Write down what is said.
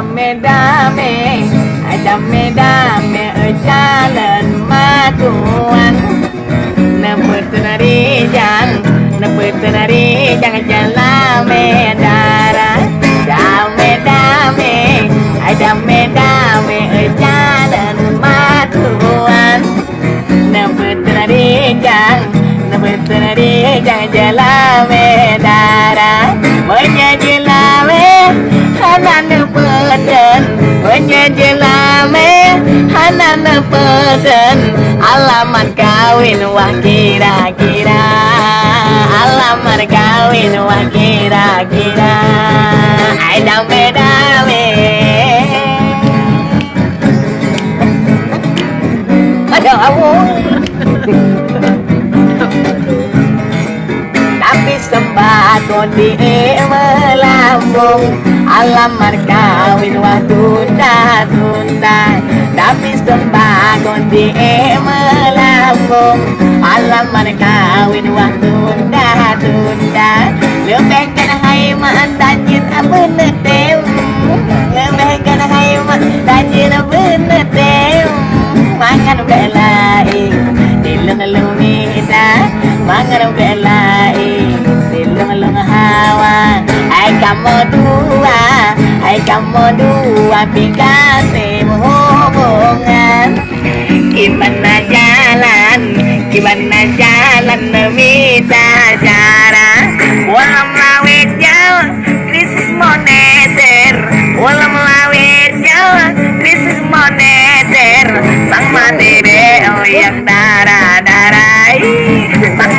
dame-dame, dame-dame jalan matuan. Nepetenarijang jalan medara. Dame-dame, dame-dame jalan matuan. Nepetenarijang jalan medara. Menyanyi lame hanan peden, menyanyi lame hanan peden. Alamat kawin wah kira-kira, alamat kawin wah kira-kira. Ai dame-dame, aduh ampun. Tapi sembako di melambung, alamat kawin wah tunda-tunda. Tapi sembako di melambung, alamat kawin wah tunda-tunda. Lebihkan hai mandanjin benetem, lebihkan hai mandanjin benetem. Mangan belai dilung-lung nida, mangan belai dilung-lung hawa. Hai kamu dua pikasi hubungan. Gimana jalan minta cara. Walau lawet jauh krisis moneter, walau lawet jauh krisis moneter. Sang mandiri yang darah-darai, sang